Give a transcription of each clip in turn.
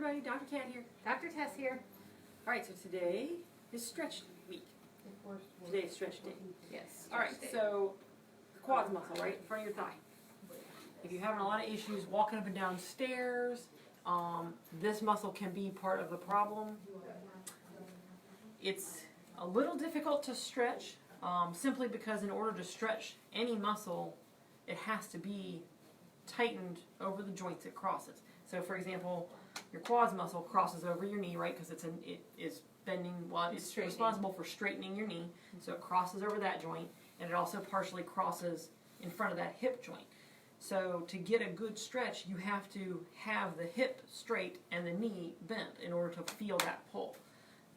everybody, Dr. Cat here. Dr. Tess here. Alright, so today is stretch week. Today is stretch day. Yes. Alright, so the quads muscle, right, in front of your thigh. If you're having a lot of issues walking up and down stairs, this muscle can be part of the problem. It's a little difficult to stretch, simply because in order to stretch any muscle, it has to be tightened over the joints it crosses. So, for example, your quads muscle crosses over your knee, right? Because it is bending. Well, it's responsible for straightening your knee, so it crosses over that joint, and it also partially crosses in front of that hip joint. So, to get a good stretch, you have to have the hip straight and the knee bent in order to feel that pull.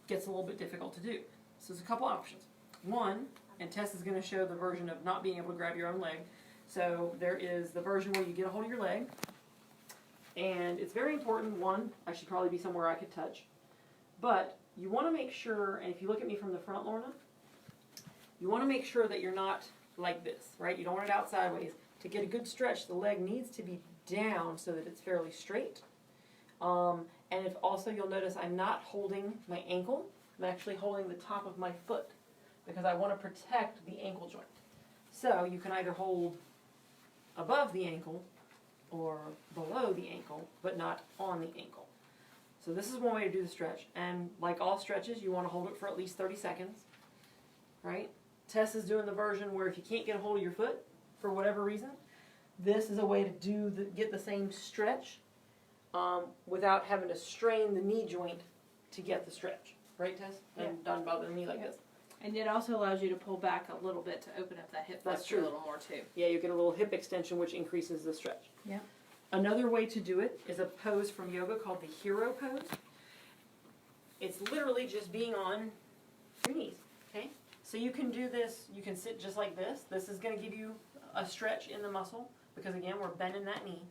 Gets a little bit difficult to do. So, there's a couple options. One, and Tess is going to show the version of not being able to grab your own leg. So there is the version where you get a hold of your leg, and it's very important. One, I should probably be somewhere I could touch, but you want to make sure, and if you look at me from the front, Lorna, you want to make sure that you're not like this, right? You don't want it out sideways. To get a good stretch, the leg needs to be down so that it's fairly straight. And if also you'll notice I'm not holding my ankle, I'm actually holding the top of my foot because I want to protect the ankle joint. So you can either hold above the ankle or below the ankle, but not on the ankle. So this is one way to do the stretch. And like all stretches, you want to hold it for at least 30 seconds, right? Tess is doing the version where if you can't get a hold of your foot for whatever reason, this is a way to get the same stretch without having to strain the knee joint to get the stretch. Right, Tess? Yeah. And not bother the knee like this. And it also allows you to pull back a little bit to open up that hip flexor a little more too. Yeah, you get a little hip extension, which increases the stretch. Yeah. Another way to do it is a pose from yoga called the hero pose. It's literally just being on your knees, okay? So you can do this, you can sit just like this. This is going to give you a stretch in the muscle because, again, we're bending that knee.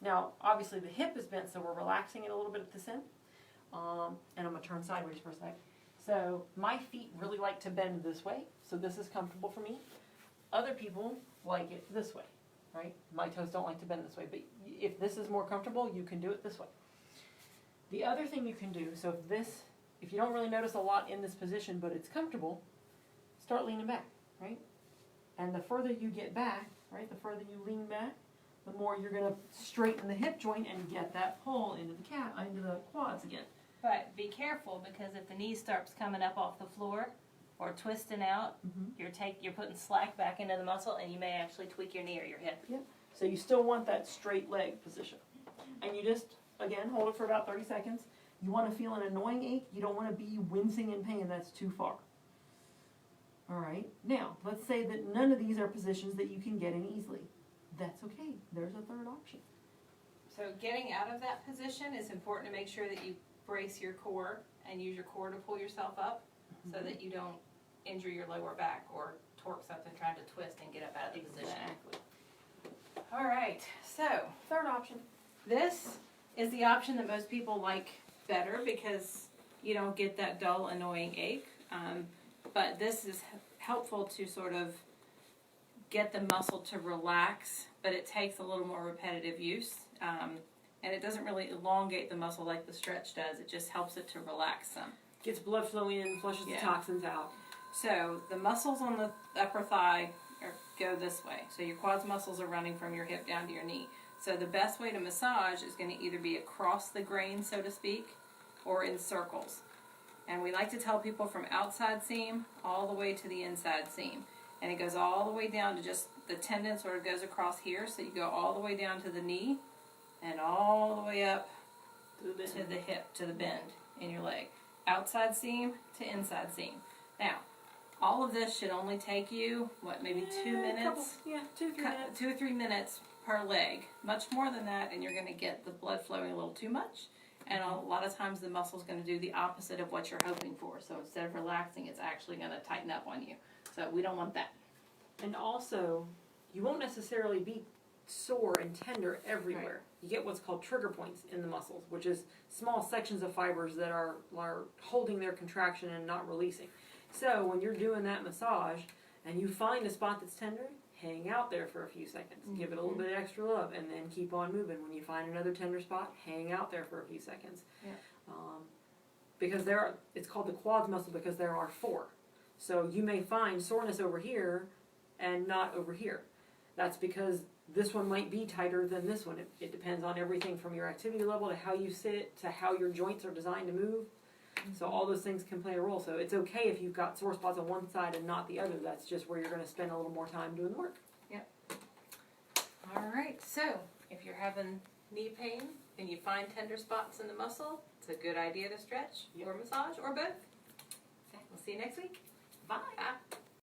Now, obviously, the hip is bent, so we're relaxing it a little bit at this end. And I'm going to turn sideways for a sec. So my feet really like to bend this way, so this is comfortable for me. Other people like it this way, right? My toes don't like to bend this way, but if this is more comfortable, you can do it this way. The other thing you can do, so if you don't really notice a lot in this position, but it's comfortable, start leaning back, right? And the further you get back, right, the further you lean back, the more you're going to straighten the hip joint and get that pull into the quads again. But be careful, because if the knee starts coming up off the floor or twisting out, you're putting slack back into the muscle, and you may actually tweak your knee or your hip. Yep. So you still want that straight leg position. And you just, again, hold it for about 30 seconds. You want to feel an annoying ache. You don't want to be wincing in pain. That's too far. All right. Now, let's say that none of these are positions that you can get in easily. That's okay. There's a third option. So getting out of that position is important to make sure that you brace your core and use your core to pull yourself up so that you don't injure your lower back or torque something trying to twist and get up out of the position. Exactly. All right, so Third option. this is the option that most people like better because you don't get that dull, annoying ache. But this is helpful to sort of get the muscle to relax, but it takes a little more repetitive use. And it doesn't really elongate the muscle like the stretch does. It just helps it to relax some. Gets blood flow in, flushes the toxins out. So the muscles on the upper thigh go this way. So your quads muscles are running from your hip down to your knee. So the best way to massage is going to either be across the grain, so to speak, or in circles. And we like to tell people from outside seam all the way to the inside seam. And it goes all the way down to just the tendon sort of goes across here. So you go all the way down to the knee and all the way up to the hip, to the bend in your leg. Outside seam to inside seam. Now, all of this should only take you, maybe 2 minutes? 2 minutes. 2 or 3 minutes per leg. Much more than that, and you're going to get the blood flowing a little too much. And a lot of times the muscle's going to do the opposite of what you're hoping for. So instead of relaxing, it's actually going to tighten up on you. So we don't want that. And also, you won't necessarily be sore and tender everywhere. Right. You get what's called trigger points in the muscles, which is small sections of fibers that are holding their contraction and not releasing. So when you're doing that massage and you find a spot that's tender, hang out there for a few seconds, give it a little bit of extra love, and then keep on moving. When you find another tender spot, hang out there for a few seconds. Yeah. Because it's called the quads muscle because there are 4. So you may find soreness over here and not over here. That's because this one might be tighter than this one. It depends on everything from your activity level to how you sit to how your joints are designed to move. So all those things can play a role. So it's okay if you've got sore spots on one side and not the other. That's just where you're going to spend a little more time doing the work. All right, so if you're having knee pain and you find tender spots in the muscle, it's a good idea to stretch or massage or both. We'll see you next week. Bye. Bye.